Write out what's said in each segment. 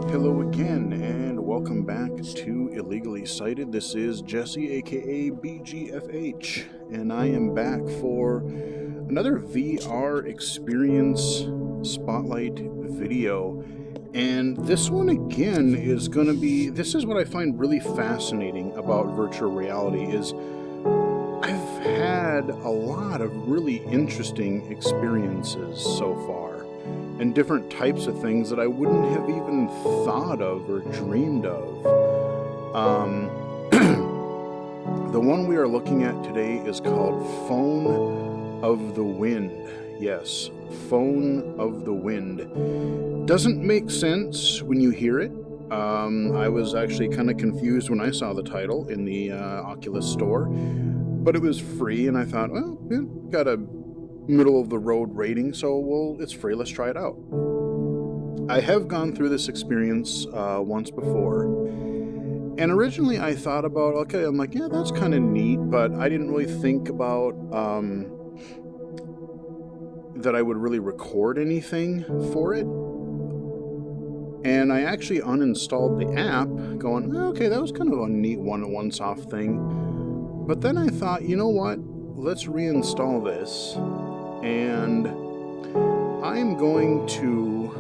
Hello again, and welcome back to Illegally Sighted. This is Jesse, aka BGFH, and I am back for another VR experience spotlight video. And this one again is going to be, this is what I find really fascinating about virtual reality is I've had a lot of really interesting experiences so far. And different types of things that I wouldn't have even thought of or dreamed of. The one we are looking at today is called Phone of the Wind. Yes, Phone of the Wind. Doesn't make sense when you hear it. I was actually kind of confused when I saw the title in the Oculus store, but it was free, and I thought, well, yeah, got a middle of the road rating, so it's free, let's try it out. I have gone through this experience once before, and originally I thought about, okay, I'm like, yeah, that's kind of neat, but I didn't really think about that I would really record anything for it. And I actually uninstalled the app, going, okay, that was kind of a neat once-off thing. But then I thought, you know what, let's reinstall this. And I'm going to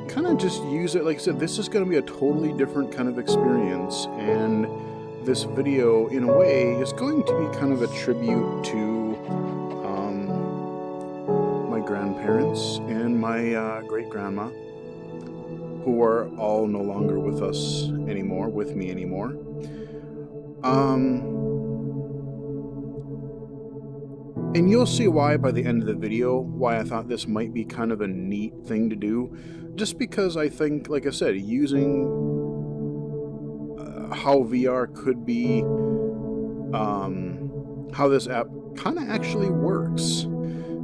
kind of just use it. Like I said, this is going to be a totally different kind of experience, and this video in a way is going to be kind of a tribute to my grandparents and my great-grandma, who are all no longer with us anymore, with me anymore. And you'll see why by the end of the video, why I thought this might be kind of a neat thing to do. Just because I think, like I said, using how VR could be, how this app kind of actually works.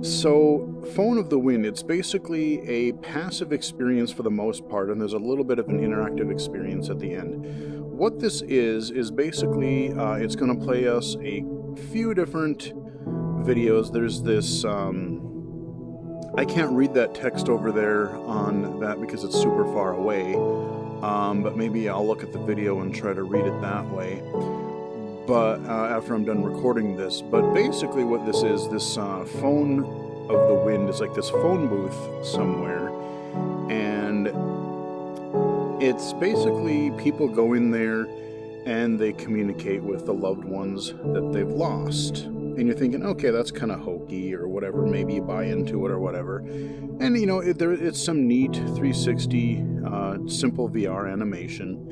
So, Phone of the Wind, it's basically a passive experience for the most part, and there's a little bit of an interactive experience at the end. What this is basically, it's going to play us a few different videos. There's this, I can't read that text over there on that because it's super far away, but maybe I'll look at the video and try to read it that way, but after I'm done recording this. But basically what this is, this Phone of the Wind is like this phone booth somewhere, and it's basically people go in there and they communicate with the loved ones that they've lost. And you're thinking, okay, that's kind of hokey or whatever, maybe you buy into it or whatever. And, you know, it's some neat 360 simple VR animation.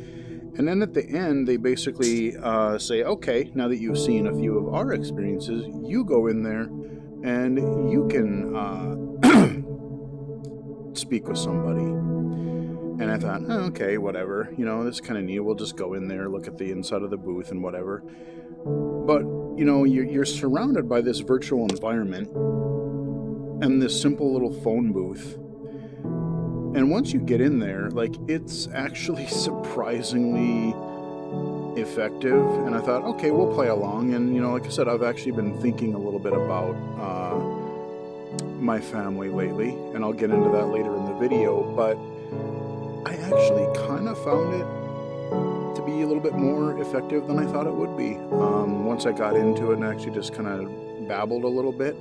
And then at the end, they basically say, okay, now that you've seen a few of our experiences, you go in there and you can speak with somebody. And I thought, oh, okay, whatever, you know, this is kind of neat. We'll just go in there, look at the inside of the booth and whatever. But, you know, you're surrounded by this virtual environment and this simple little phone booth. And once you get in there, like, it's actually surprisingly effective. And I thought, okay, we'll play along. And, you know, like I said, I've actually been thinking a little bit about my family lately, and I'll get into that later in the video. But I actually kind of found it to be a little bit more effective than I thought it would be. Once I got into it and actually just kind of babbled a little bit,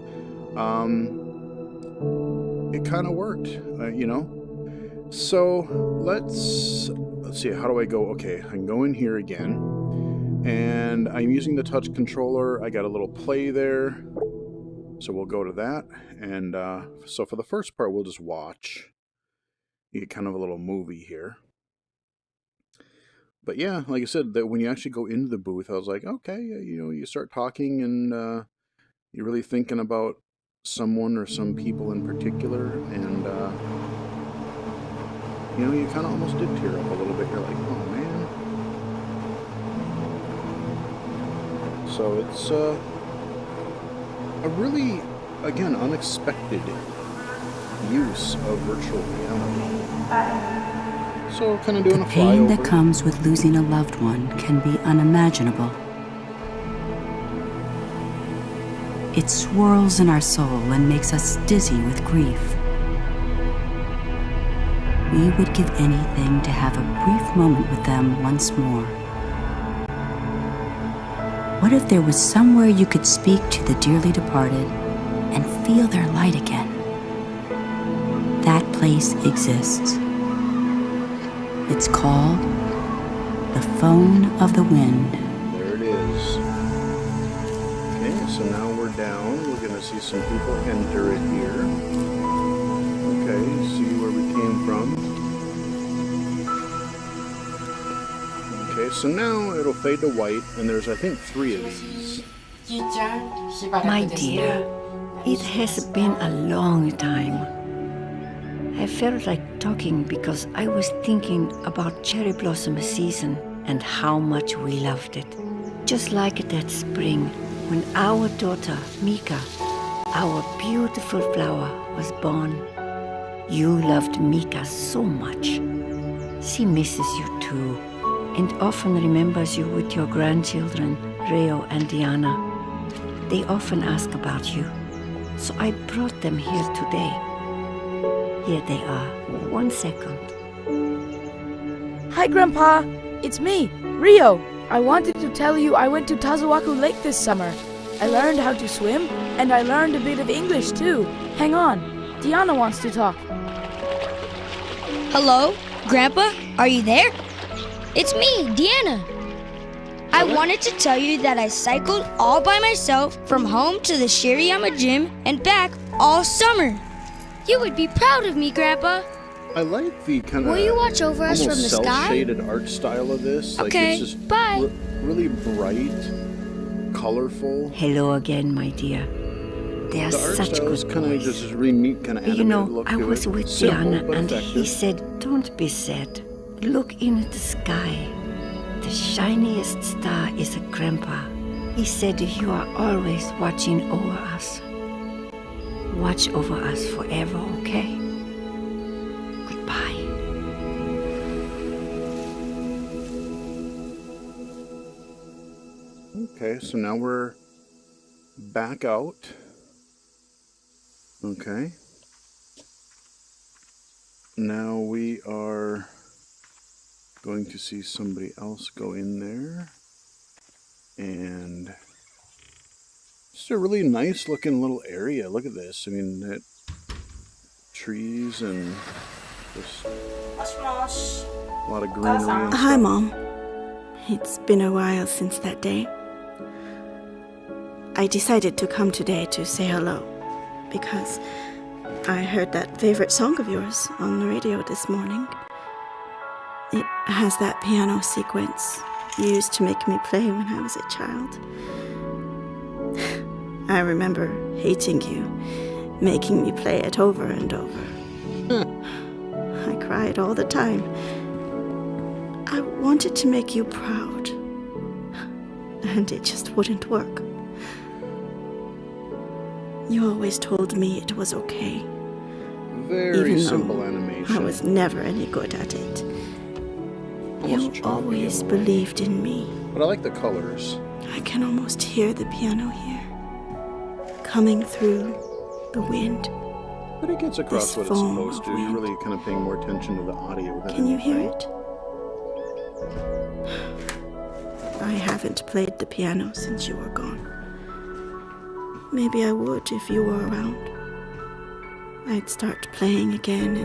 it kind of worked, you know. So let's see, how do I go? Okay, I can go in here again, and I'm using the touch controller. I got a little play there, so we'll go to that. And so for the first part, we'll just watch. You get kind of a little movie here. But yeah, like I said, that when you actually go into the booth, I was like, okay, you know, you start talking and you're really thinking about someone or some people in particular, and you know, you kind of almost did tear up a little bit. You're like, oh man. So it's a really, again, unexpected use of virtual reality. So kind of doing a flyover. The pain that comes with losing a loved one can be unimaginable. It swirls in our soul and makes us dizzy with grief. we would give anything to have a brief moment with them once more. What if there was somewhere you could speak to the dearly departed and feel their light again? That place exists. It's called the Phone of the Wind. There it is. Okay, so now we're down. We're going to see some people enter it here. Okay, see where we came from. Okay, so now it'll fade to white, and there's, I think, 3 of these. My dear, it has been a long time. I felt like talking because I was thinking about cherry blossom season and how much we loved it. Just like that spring when our daughter, Mika, our beautiful flower, was born. You loved Mika so much. She misses you too, and often remembers you with your grandchildren, Reo and Diana. They often ask about you, so I brought them here today. Here they are. 1 second. Hi, Grandpa. It's me, Rio. I wanted to tell you I went to Tazawaku Lake this summer. I learned how to swim, and I learned a bit of English too. Hang on. Diana wants to talk. Hello, Grandpa? Are you there? It's me, Deanna. I wanted to tell you that I cycled all by myself from home to the Shiriyama gym and back all summer. You would be proud of me, Grandpa. I like the kind of Will you watch over us from the sky? cel-shaded art style of this. Okay, like it's just bye. Really bright, colorful. Hello again, my dear. They are The art such style good is kind of boys. just this really neat kind of You animated know, look I to was it. with Simple, Diana but and he effective. said, don't be sad. Look in at the sky. The shiniest star is a grandpa. He said you are always watching over us. Watch over us forever, okay? Goodbye. Okay, so now we're back out. Okay. Now we are going to see somebody else go in there. And it's a really nice looking little area. Look at this. I mean, that trees and just a lot of greenery and Hi, stuff. Mom. It's been a while since that day. I decided to come today to say hello because I heard that favorite song of yours on the radio this morning. It has that piano sequence you used to make me play when I was a child. I remember hating you, making me play it over and over. I cried all the time. I wanted to make you proud, and it just wouldn't work. You always told me it was okay, Very even simple though animation. I was never any good at it. Almost You choppy always a little. believed in me. But I like the colors. I can almost hear the piano here, coming through the wind. But it gets across This what it's foam supposed of to. You're wind. really kind of paying more attention to the audio than Can you hear anything. it? I haven't played the piano since you were gone. Maybe I would if you were around. I'd start playing again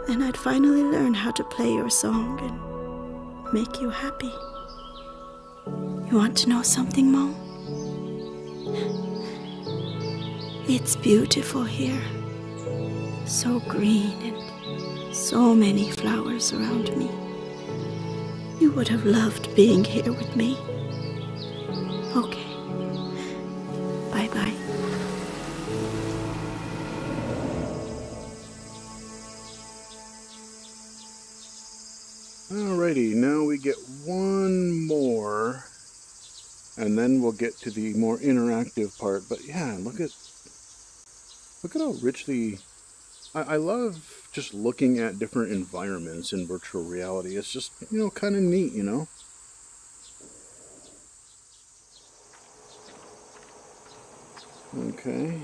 and I'd finally learn how to play your song and make you happy. You want to know something, Mom? It's beautiful here. So green and so many flowers around me. You would have loved being here with me. Okay. Bye-bye. Alrighty, now we get one more, and then we'll get to the more interactive part. But yeah, look at how richly. I love just looking at different environments in virtual reality. It's just, kind of neat, Okay.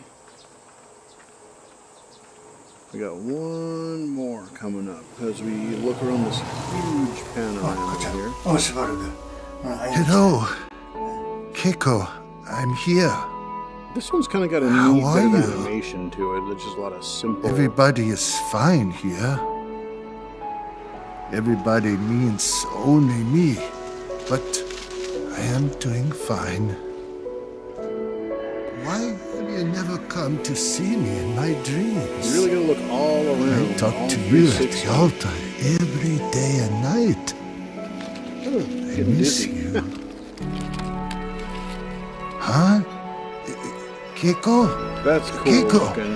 We got one more coming up as we look around this huge panorama here. Hello, Kiko. I'm here. This one's kind of got a How neat are bit of you? animation to it. It's just a lot of simple... Everybody is fine here. Everybody means only me, but I am doing fine. Why have you never come to see me in my dreams? You really gotta look all around. I talk all to you at 360. the altar every day and night. Oh, I getting miss dizzy. you. Huh? Kiko? That's cool Kiko. looking.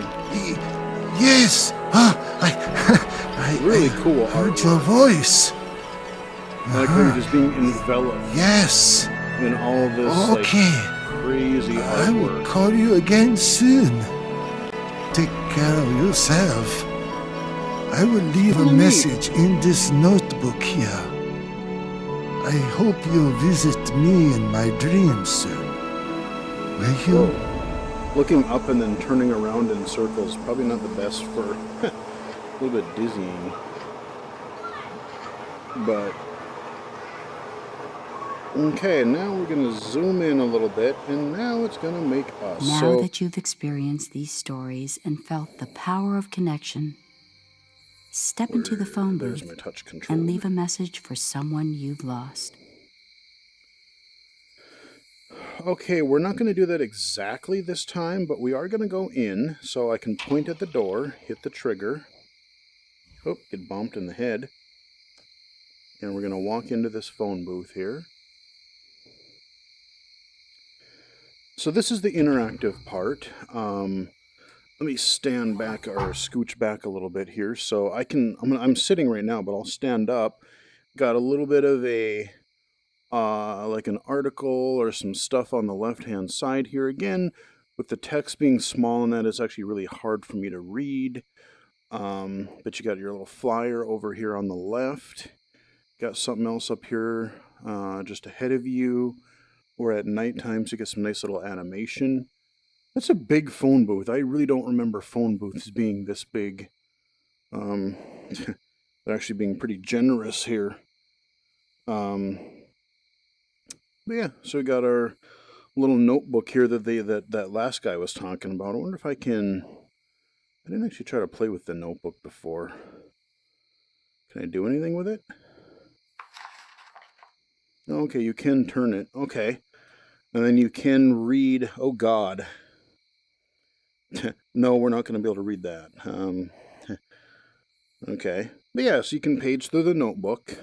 Yes! I Really cool heard artwork. your voice. I like how you're just being enveloped Yes. in all this Okay. like crazy I will artwork. call you again soon. Take care of yourself. I will leave a Neat. message in this notebook here. I hope you'll visit me in my dreams soon. Will you? Whoa. Looking up and then turning around in circles, probably not the best for a little bit dizzying. But okay, now we're gonna zoom in a little bit, and now it's gonna make us. Now So that you've experienced these stories and felt the power of connection, step into the phone there's booth my touch control. and leave a message for someone you've lost. Okay, we're not going to do that exactly this time, but we are going to go in, so I can point at the door, hit the trigger. Oh, get bumped in the head. And we're going to walk into this phone booth here. So this is the interactive part. Let me stand back or scooch back a little bit here, so I'm sitting right now, but I'll stand up. Got a little bit of a like an article or some stuff on the left-hand side here. Again, with the text being small and that, it's actually really hard for me to read. But you got your little flyer over here on the left. Got something else up here just ahead of you. Or at nighttime, so you get some nice little animation. That's a big phone booth. I really don't remember phone booths being this big. They're actually being pretty generous here. But yeah, so we got our little notebook here that last guy was talking about. I wonder if I can... I didn't actually try to play with the notebook before. Can I do anything with it? Okay, you can turn it. Okay. And then you can read... Oh, God. No, we're not going to be able to read that. Okay. But yeah, so you can page through the notebook.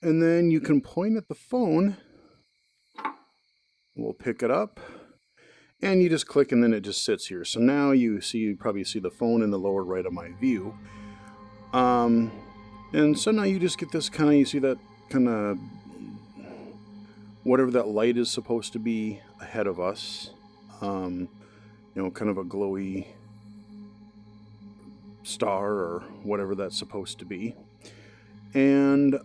And then you can point at the phone. We'll pick it up. And you just click and then it just sits here. So now you probably see the phone in the lower right of my view. And so now you just get this kind of, you see that kind of, whatever that light is supposed to be ahead of us. You know, kind of a glowy star or whatever that's supposed to be. And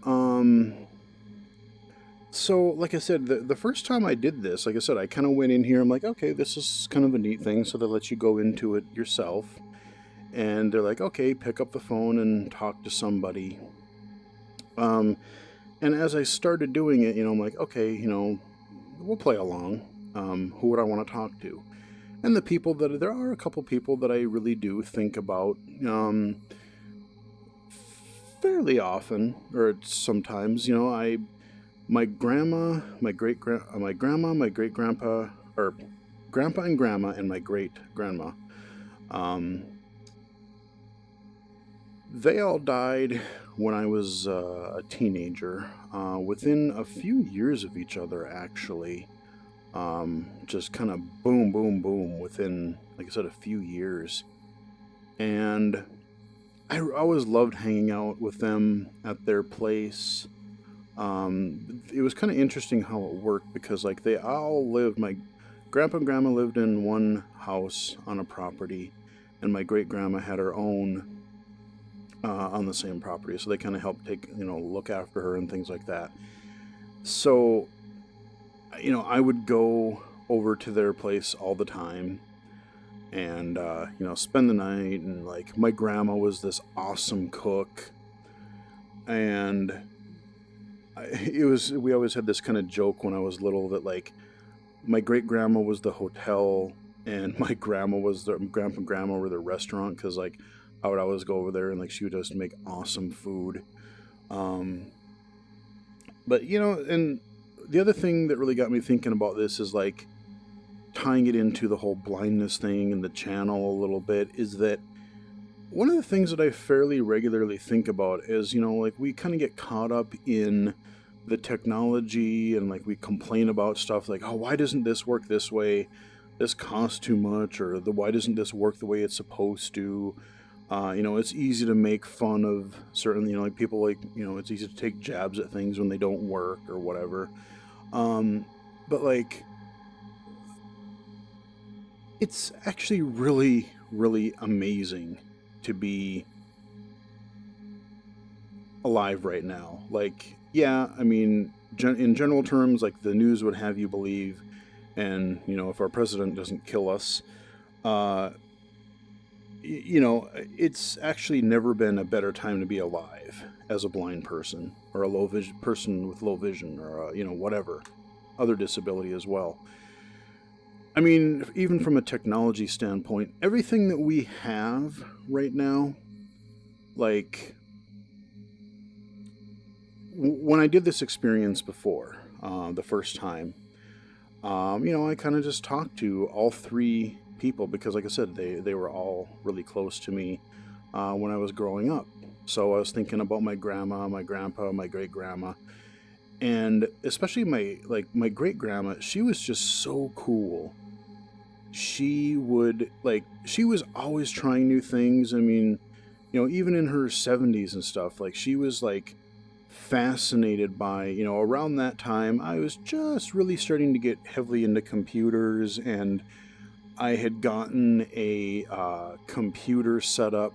so, like I said, the first time I did this, like I said, I kind of went in here. I'm like, okay, this is kind of a neat thing. So they let you go into it yourself. And they're like, okay, pick up the phone and talk to somebody. And as I started doing it, you know, I'm like, okay, you know, we'll play along. Who would I want to talk to? And the people there are a couple people that I really do think about fairly often, or sometimes, you know, my grandma, my grandma, my great grandpa, or grandpa and grandma, and my great grandma. They all died when I was a teenager, within a few years of each other, actually. Just kind of boom, boom, boom within, like I said, a few years. And I always loved hanging out with them at their place. It was kind of interesting how it worked because, like, they all lived, my grandpa and grandma lived in one house on a property, and my great grandma had her own on the same property. So they kind of helped look after her and things like that. So, you know, I would go over to their place all the time. and spend the night. And like my grandma was this awesome cook, and we always had this kind of joke when I was little that like my great grandma was the hotel and my grandpa and grandma were the restaurant, because like I would always go over there and like she would just make awesome food. But and the other thing that really got me thinking about this is like tying it into the whole blindness thing and the channel a little bit, is that one of the things that I fairly regularly think about is, like we kind of get caught up in the technology and like we complain about stuff like, oh, why doesn't this work this way? This costs too much, or why doesn't this work the way it's supposed to? It's easy to make fun of certain, like people like, it's easy to take jabs at things when they don't work or whatever. But like, it's actually really, really amazing to be alive right now. Like, yeah, I mean, in general terms, like the news would have you believe, and if our president doesn't kill us, it's actually never been a better time to be alive as a blind person, or a low vision person with low vision, or whatever other disability as well. I mean, even from a technology standpoint, everything that we have right now, like when I did this experience before, the first time, I kind of just talked to all three people because, like I said, they were all really close to me when I was growing up. So I was thinking about my grandma, my grandpa, my great grandma, and especially my great grandma. She was just so cool. She was always trying new things. I mean, even in her 70s and stuff, like she was like fascinated by, around that time, I was just really starting to get heavily into computers, and I had gotten a computer set up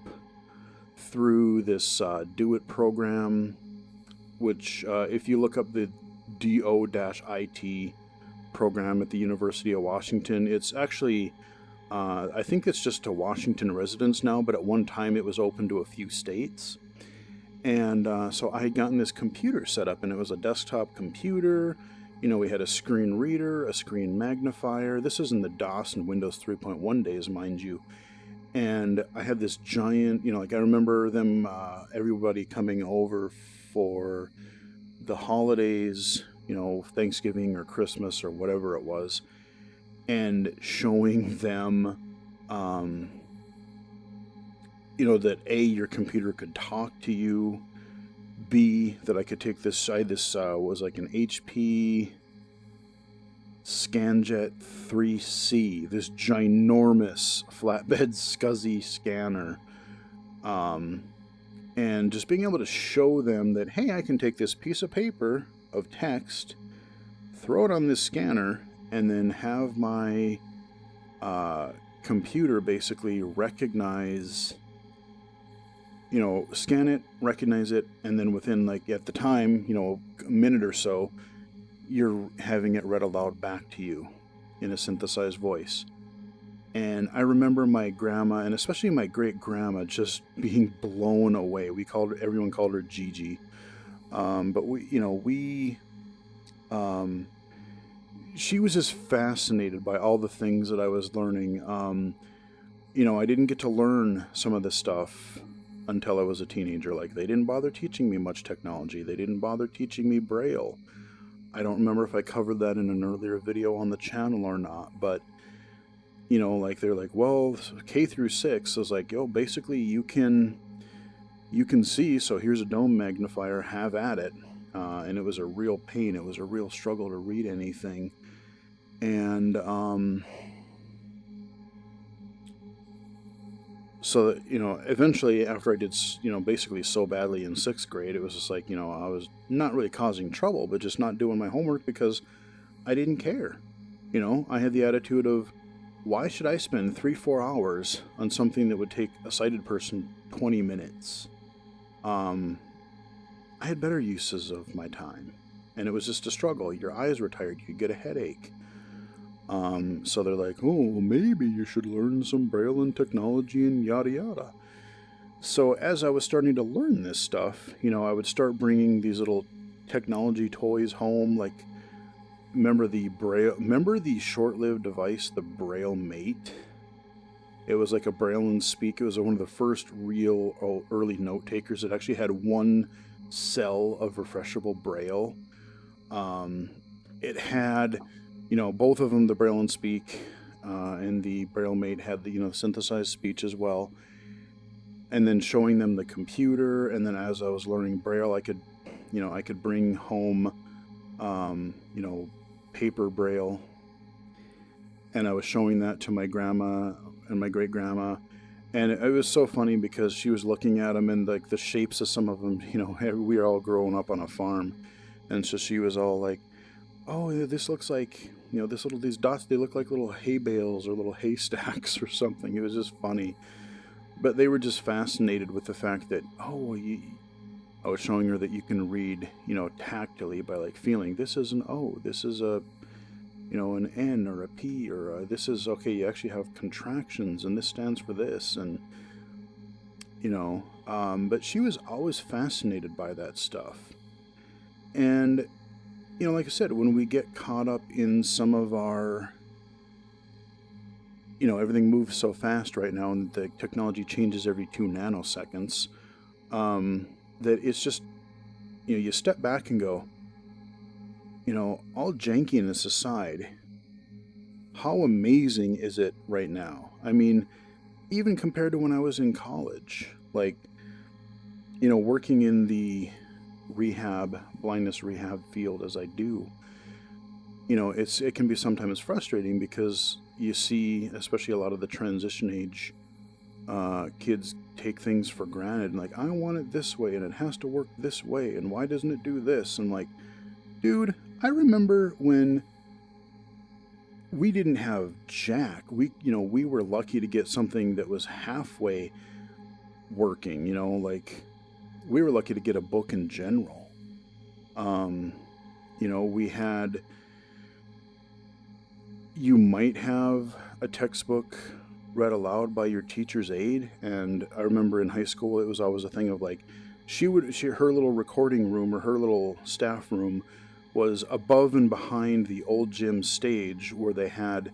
through this Do It program, which if you look up the DO-IT program at the University of Washington, it's actually, I think it's just to Washington residents now, but at one time it was open to a few states. And so I had gotten this computer set up, and it was a desktop computer. We had a screen reader, a screen magnifier. This is in the DOS and Windows 3.1 days, mind you. And I had this giant, like I remember them, everybody coming over for the holidays, Thanksgiving or Christmas or whatever it was, and showing them, that A, your computer could talk to you, B, that I could take this side. This was like an HP Scanjet 3C, this ginormous flatbed SCSI scanner. And just being able to show them that, hey, I can take this piece of paper of text, throw it on this scanner, and then have my computer basically recognize, scan it, recognize it, and then within, at the time, a minute or so, you're having it read aloud back to you in a synthesized voice. And I remember my grandma, and especially my great grandma, just being blown away. Everyone called her Gigi. But she was just fascinated by all the things that I was learning. I didn't get to learn some of this stuff until I was a teenager. Like, they didn't bother teaching me much technology. They didn't bother teaching me Braille. I don't remember if I covered that in an earlier video on the channel or not, but they're like, well, K through 6 is like, basically you can see, so here's a dome magnifier, have at it. And it was a real pain. It was a real struggle to read anything. And so eventually, after I did basically so badly in 6th grade, it was just like, I was not really causing trouble, but just not doing my homework because I didn't care. I had the attitude of, why should I spend 3-4 hours on something that would take a sighted person 20 minutes? I had better uses of my time, and it was just a struggle. Your eyes were tired, you'd get a headache. So they're like, oh, maybe you should learn some Braille and technology and yada yada. So as I was starting to learn this stuff, I would start bringing these little technology toys home. Like, remember the short-lived device, the Braille Mate? It was like a Braille and Speak. It was one of the first real early note takers. It actually had one cell of refreshable Braille. It had, both of them, the Braille and Speak, and the Braille Mate had the, synthesized speech as well. And then showing them the computer. And then as I was learning Braille, I could bring home, paper Braille. And I was showing that to my grandma and my great grandma. And it was so funny because she was looking at them and like the shapes of some of them, we were all growing up on a farm. And so she was all like, oh, this looks like, these dots, they look like little hay bales or little haystacks or something. It was just funny. But they were just fascinated with the fact that, I was showing her that you can read, tactily by like feeling, this is an O, this is a, an N or a P, or this is, okay, you actually have contractions and this stands for this. And, but she was always fascinated by that stuff. And, like I said, when we get caught up in some of our, everything moves so fast right now and the technology changes every 2 nanoseconds, that it's just, you step back and go, all jankiness aside, how amazing is it right now? I mean, even compared to when I was in college, like, working in the blindness rehab field as I do, it can be sometimes frustrating because you see, especially a lot of the transition age kids take things for granted and like, I want it this way and it has to work this way and why doesn't it do this? And like, dude, I remember when we didn't have jack. We were lucky to get something that was halfway working, like we were lucky to get a book in general. We had, you might have a textbook read aloud by your teacher's aide. And I remember in high school, it was always a thing of like, her little recording room or her little staff room was above and behind the old gym stage where they had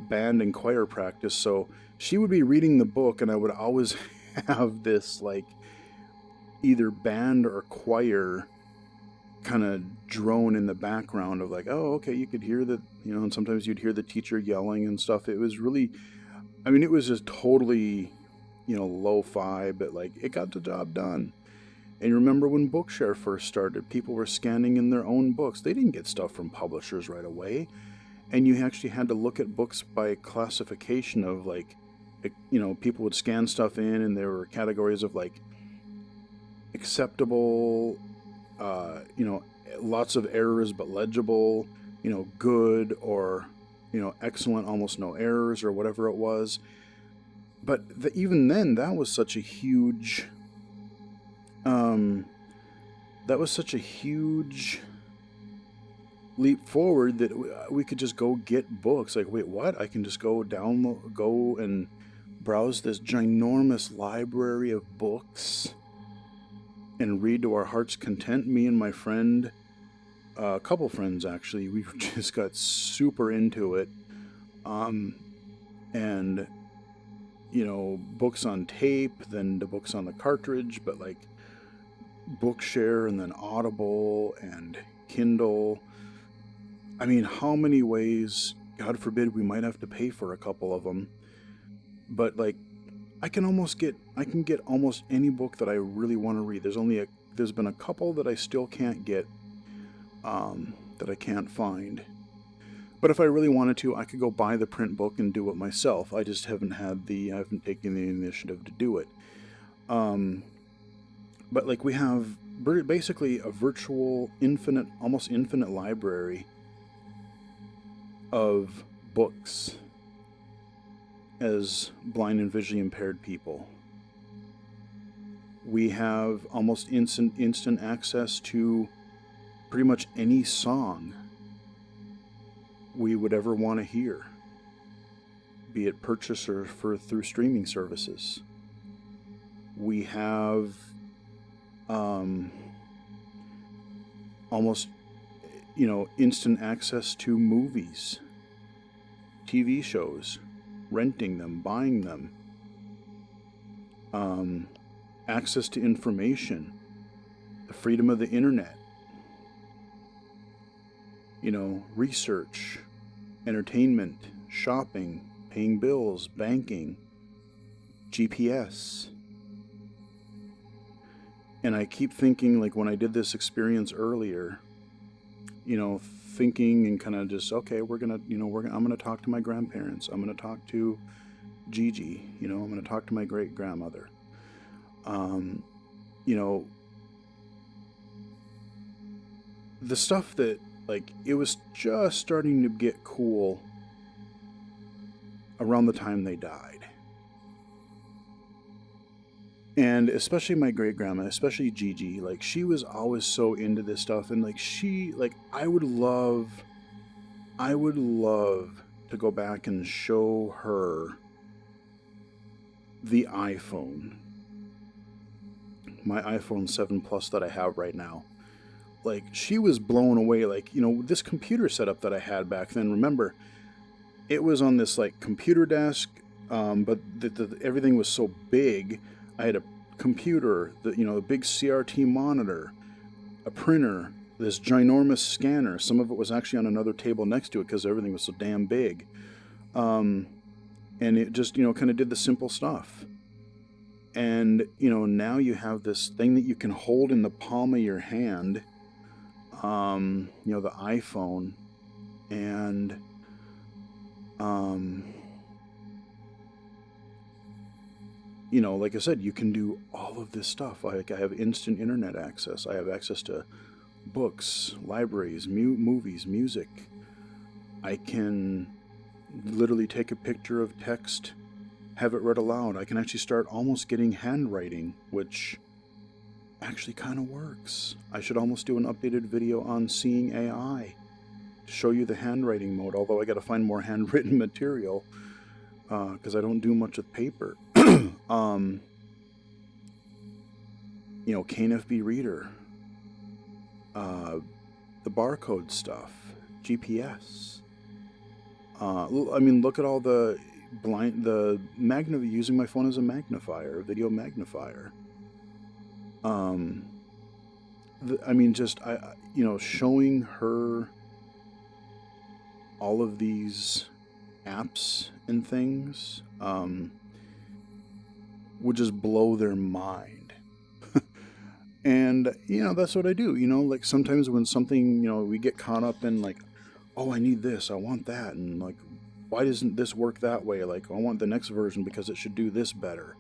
band and choir practice. So she would be reading the book and I would always have this like either band or choir kind of drone in the background of like, oh, okay, you could hear that, and sometimes you'd hear the teacher yelling and stuff. It was really, it was just totally, lo-fi, but like it got the job done. And you remember when Bookshare first started, people were scanning in their own books. They didn't get stuff from publishers right away. And you actually had to look at books by classification of like, people would scan stuff in and there were categories of like acceptable, lots of errors but legible, good or, excellent, almost no errors or whatever it was. But even then, that was such a huge... leap forward that we could just go get books. Like, wait, what? I can just go and browse this ginormous library of books and read to our heart's content. Me and my friend, a couple friends actually, we just got super into it. And, books on tape, then the books on the cartridge, but like Bookshare and then Audible and Kindle. How many ways, God forbid, we might have to pay for a couple of them. But like, I can get almost any book that I really want to read. There's been a couple that I still can't get, that I can't find. But if I really wanted to, I could go buy the print book and do it myself. I just haven't taken the initiative to do it. But like we have basically a virtual almost infinite library of books as blind and visually impaired people. We have almost instant access to pretty much any song we would ever want to hear, be it purchase or through streaming services. We have almost, instant access to movies, TV shows, renting them, buying them, access to information, the freedom of the internet, research, entertainment, shopping, paying bills, banking, GPS. And I keep thinking, like when I did this experience earlier, thinking and kind of just, okay, I'm going to talk to my grandparents. I'm going to talk to Gigi, I'm going to talk to my great grandmother. The stuff that, like, it was just starting to get cool around the time they died. And especially my great grandma, especially Gigi, like, she was always so into this stuff. And like, I would love to go back and show her the iPhone, my iPhone 7 Plus that I have right now. Like, she was blown away. Like, this computer setup that I had back then, remember, it was on this like computer desk, but everything was so big. I had a computer, a big CRT monitor, a printer, this ginormous scanner. Some of it was actually on another table next to it because everything was so damn big. And it just, kind of did the simple stuff. And, now you have this thing that you can hold in the palm of your hand, the iPhone, and, like I said, you can do all of this stuff. Like, I have instant internet access. I have access to books, libraries, movies, music. I can literally take a picture of text, have it read aloud. I can actually start almost getting handwriting, which actually kind of works. I should almost do an updated video on seeing AI to show you the handwriting mode, although I got to find more handwritten material because I don't do much with paper. KNFB reader, the barcode stuff, GPS. Look at all using my phone as a magnifier, a video magnifier. Showing her all of these apps and things, would just blow their mind. And, that's what I do. Like, sometimes when something, we get caught up in, like, oh, I need this, I want that, and, like, why doesn't this work that way? Like, I want the next version because it should do this better.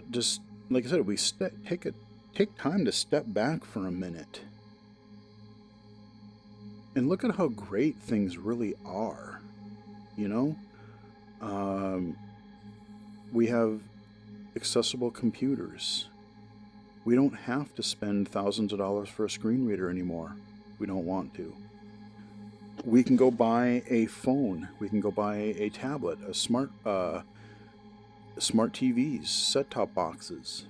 Just, like I said, we take time to step back for a minute and look at how great things really are, we have accessible computers. We don't have to spend thousands of dollars for a screen reader anymore. We don't want to. We can go buy a phone. We can go buy a tablet, a smart TVs, set-top boxes.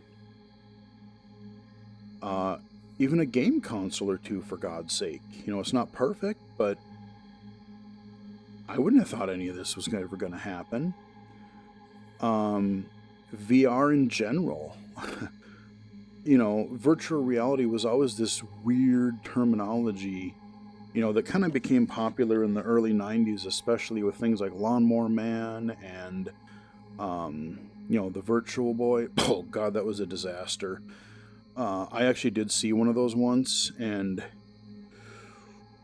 Even a game console or two, for God's sake. It's not perfect, but I wouldn't have thought any of this was ever going to happen. VR in general. Virtual reality was always this weird terminology, that kind of became popular in the early 90s, especially with things like Lawnmower Man and, the Virtual Boy. Oh, God, that was a disaster. I actually did see one of those once, and,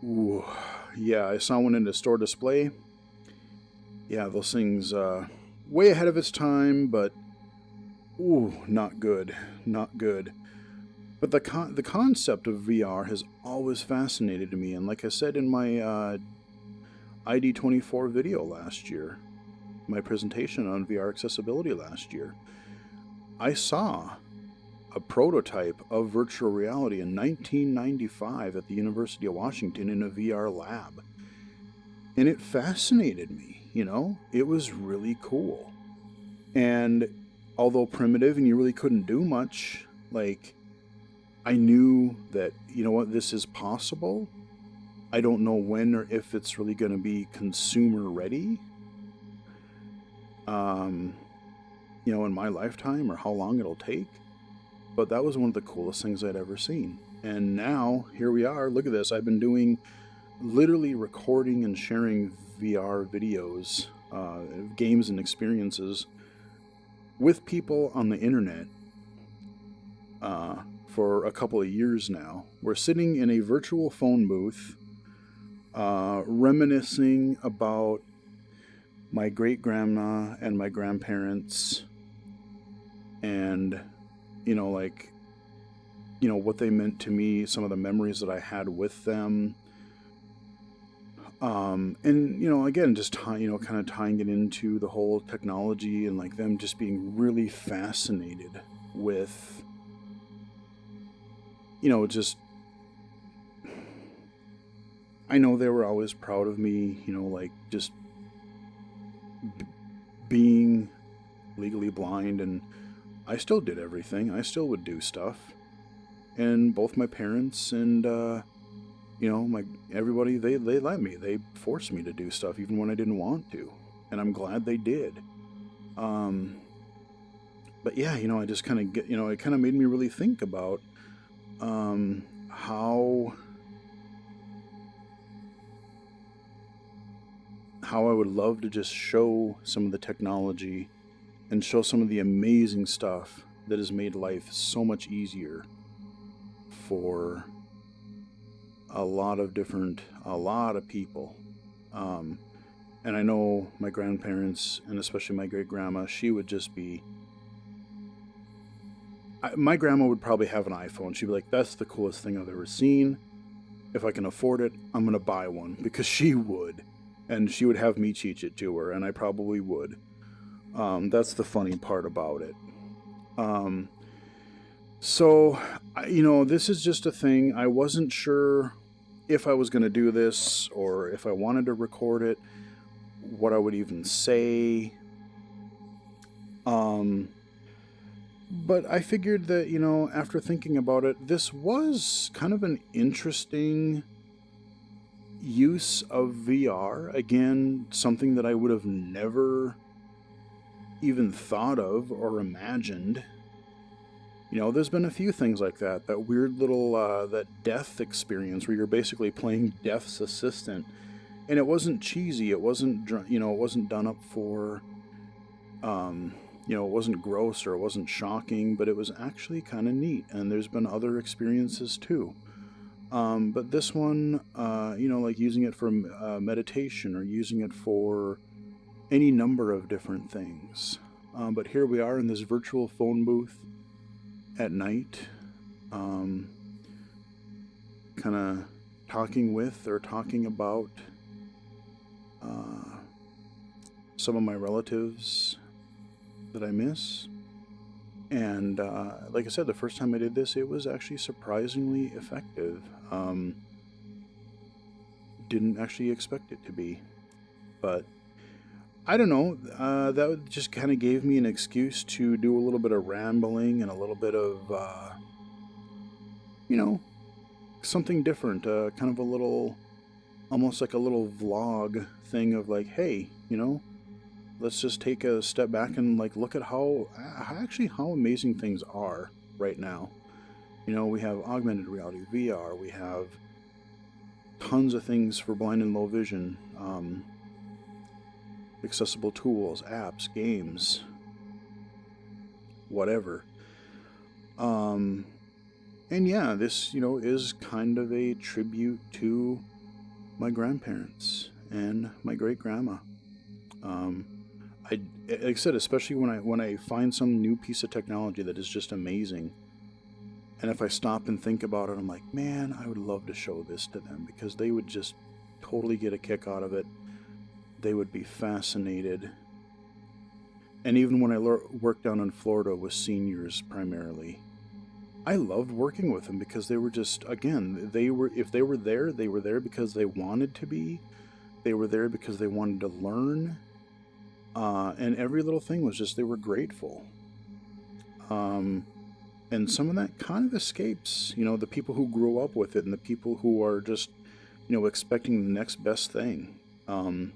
I saw one in a store display. Yeah, those things, way ahead of its time, but not good. But the concept of VR has always fascinated me, and like I said in my ID24 video last year, my presentation on VR accessibility last year, I saw a prototype of virtual reality in 1995 at the University of Washington in a VR lab. And it fascinated me, you know? It was really cool. And although primitive and you really couldn't do much, like, I knew that, you know what, this is possible. I don't know when or if it's really going to be consumer ready, you know, in my lifetime, or how long it'll take. But that was one of the coolest things I'd ever seen. And now, here we are. Look at this. I've been doing, literally recording and sharing VR videos, games and experiences with people on the internet for a couple of years now. We're sitting in a virtual phone booth, reminiscing about my great-grandma and my grandparents, and, you know, like, you know, what they meant to me, some of the memories that I had with them. And, you know, again, just kind of tying it into the whole technology, and like them just being really fascinated with, you know, just, I know they were always proud of me, you know, like just being legally blind, and I still did everything. I still would do stuff. And both my parents and, you know, everybody, they let me. They forced me to do stuff even when I didn't want to. And I'm glad they did. But yeah, you know, I just kind of get, you know, it kind of made me really think about how I would love to just show some of the technology and show some of the amazing stuff that has made life so much easier for a lot of people. And I know my grandparents, and especially my great-grandma, she would just be... my grandma would probably have an iPhone. She'd be like, that's the coolest thing I've ever seen. If I can afford it, I'm going to buy one. Because she would. And she would have me teach it to her, and I probably would. That's the funny part about it. So, you know, this is just a thing. I wasn't sure if I was going to do this, or if I wanted to record it, what I would even say. But I figured that, you know, after thinking about it, this was kind of an interesting use of VR. Again, something that I would have never even thought of or imagined. You know, there's been a few things like that. That weird little, that death experience where you're basically playing Death's assistant. And it wasn't cheesy. It wasn't, you know, it wasn't done up for, you know, it wasn't gross or it wasn't shocking, but it was actually kind of neat. And there's been other experiences too. But this one, you know, like using it for meditation, or using it for any number of different things. But here we are in this virtual phone booth at night, kind of talking with or talking about some of my relatives that I miss. And like I said, the first time I did this, it was actually surprisingly effective. Didn't actually expect it to be. But I don't know, that just kind of gave me an excuse to do a little bit of rambling and a little bit of, you know, something different. Kind of a little, almost like a little vlog thing of like, hey, you know, let's just take a step back and like look at how amazing things are right now. You know, we have augmented reality, VR, we have tons of things for blind and low vision, accessible tools, apps, games, whatever. And yeah, this, you know, is kind of a tribute to my grandparents and my great-grandma. Like I said, especially when I find some new piece of technology that is just amazing, and if I stop and think about it, I'm like, man, I would love to show this to them, because they would just totally get a kick out of it. They would be fascinated. And even when I worked down in Florida with seniors primarily, I loved working with them, because they were just, again, if they were there because they wanted to be. they were there because they wanted to learn. And every little thing was just, they were grateful. And some of that kind of escapes, the people who grew up with it and the people who are just, expecting the next best thing. And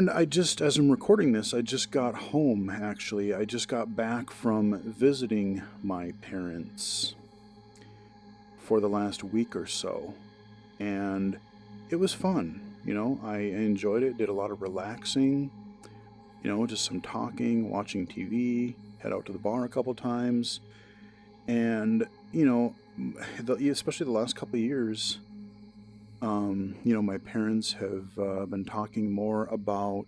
as I'm recording this, I just got home, actually. I just got back from visiting my parents for the last week or so. And it was fun, I enjoyed it, did a lot of relaxing, just some talking, watching TV, head out to the bar a couple times. And, especially the last couple of years, my parents have been talking more about,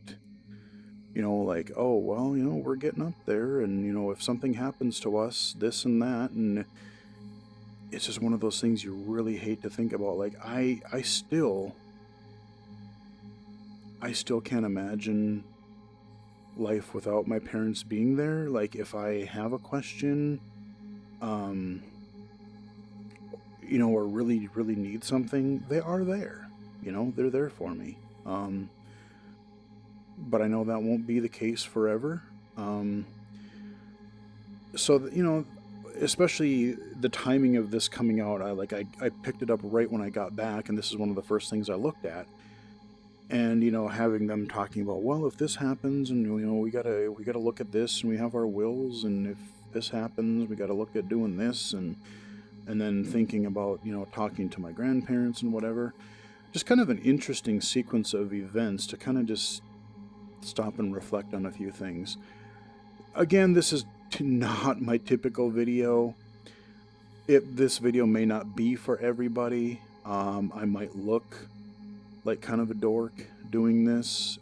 like, oh, well, we're getting up there and, if something happens to us, this and that. And it's just one of those things you really hate to think about. Like, I still can't imagine life without my parents being there. Like, if I have a question, or really, really need something, they are there. They're there for me. But I know that won't be the case forever. So, especially the timing of this coming out, I picked it up right when I got back, and this is one of the first things I looked at. And, having them talking about, well, if this happens, and, we gotta look at this, and we have our wills, and if this happens, we gotta look at doing this, and then thinking about, talking to my grandparents and whatever. Just kind of an interesting sequence of events to kind of just stop and reflect on a few things. Again, this is not my typical video. This video may not be for everybody. I might look like kind of a dork doing this.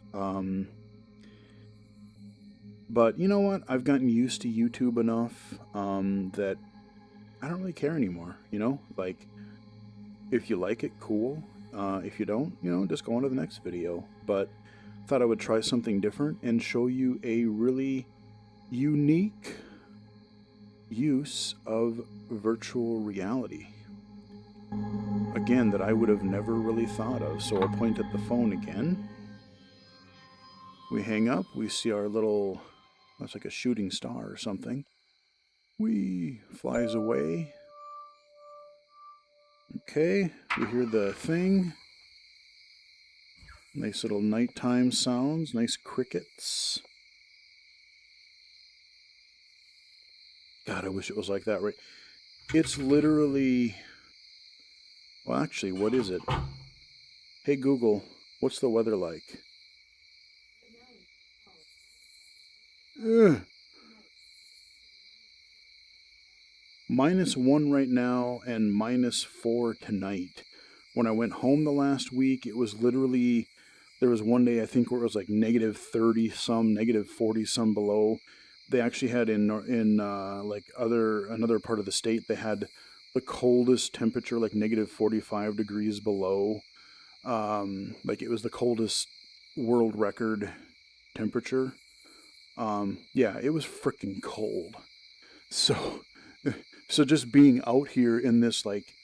But you know what? I've gotten used to YouTube enough that I don't really care anymore, Like, if you like it, cool. If you don't, just go on to the next video. But I thought I would try something different and show you a really unique use of virtual reality. Again, that I would have never really thought of. So I'll point at the phone again. We hang up, we see our little, that's like a shooting star or something. Whee! Flies away. Okay, we hear the thing. Nice little nighttime sounds, nice crickets. God, I wish it was like that, right? It's literally... Well, actually, what is it? Hey Google, what's the weather like? Ugh. -1 right now and -4 tonight. When I went home the last week, it was literally, there was one day I think where it was like -30 some, -40 some below. They actually had like another part of the state, they had the coldest temperature, like -45 degrees below. Like it was the coldest world record temperature. Yeah, it was freaking cold. So just being out here in this like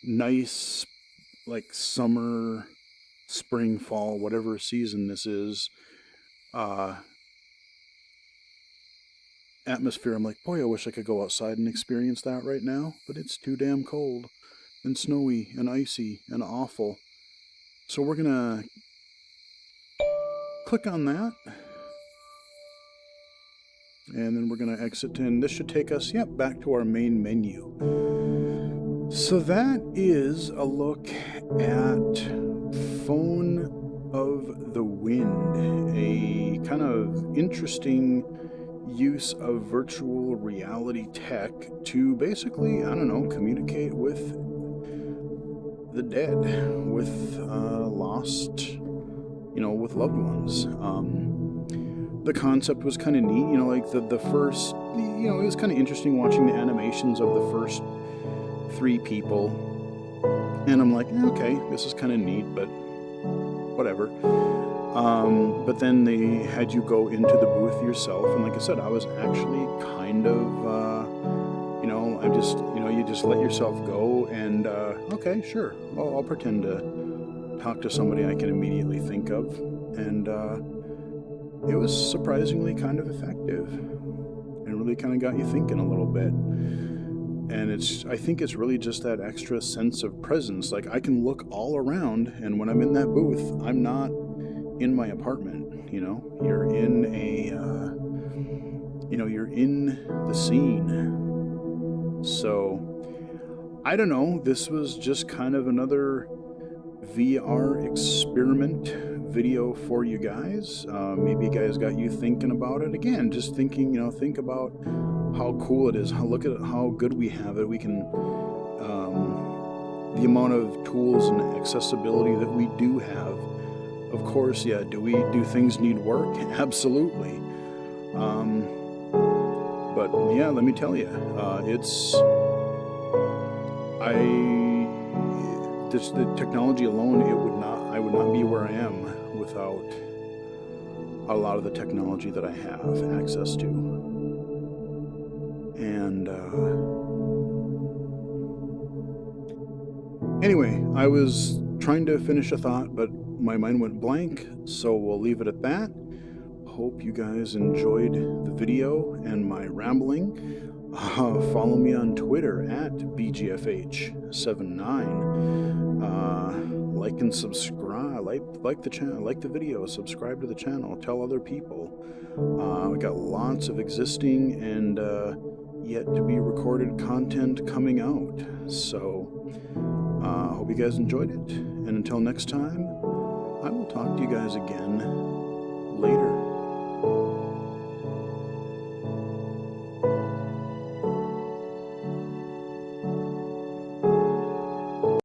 nice, like summer, spring, fall, whatever season this is, atmosphere, I'm like, boy, I wish I could go outside and experience that right now, but it's too damn cold and snowy and icy and awful. So we're gonna click on that. And then we're going to exit, and this should take us, back to our main menu. So that is a look at Phone of the Wind, a kind of interesting use of virtual reality tech to basically, communicate with the dead, with lost, with loved ones. The concept was kind of neat, like the first, it was kind of interesting watching the animations of the first 3 people. And I'm like, okay, this is kind of neat, but whatever. But then they had you go into the booth yourself. And like I said, I was actually kind of, I just, you just let yourself go and, okay, sure, I'll pretend to talk to somebody I can immediately think of, and it was surprisingly kind of effective, and really kind of got you thinking a little bit. And I think it's really just that extra sense of presence. Like, I can look all around, and when I'm in that booth, I'm not in my apartment, you know? You're in you're in the scene. So, I don't know, this was just kind of another VR experiment video for you guys. Maybe you guys got you thinking about it. Again, just thinking, think about how cool it is. Look at how good we have it. We can, the amount of tools and accessibility that we do have. Of course, yeah, do things need work? Absolutely. But yeah, let me tell you, the technology alone, I would not be where I am without a lot of the technology that I have access to. And anyway, I was trying to finish a thought, but my mind went blank, so we'll leave it at that. Hope you guys enjoyed the video and my rambling. Follow me on Twitter at BGFH79. Like and subscribe. Like the channel. Like the video. Subscribe to the channel. Tell other people. We got lots of existing and yet to be recorded content coming out. So hope you guys enjoyed it. And until next time, I will talk to you guys again later.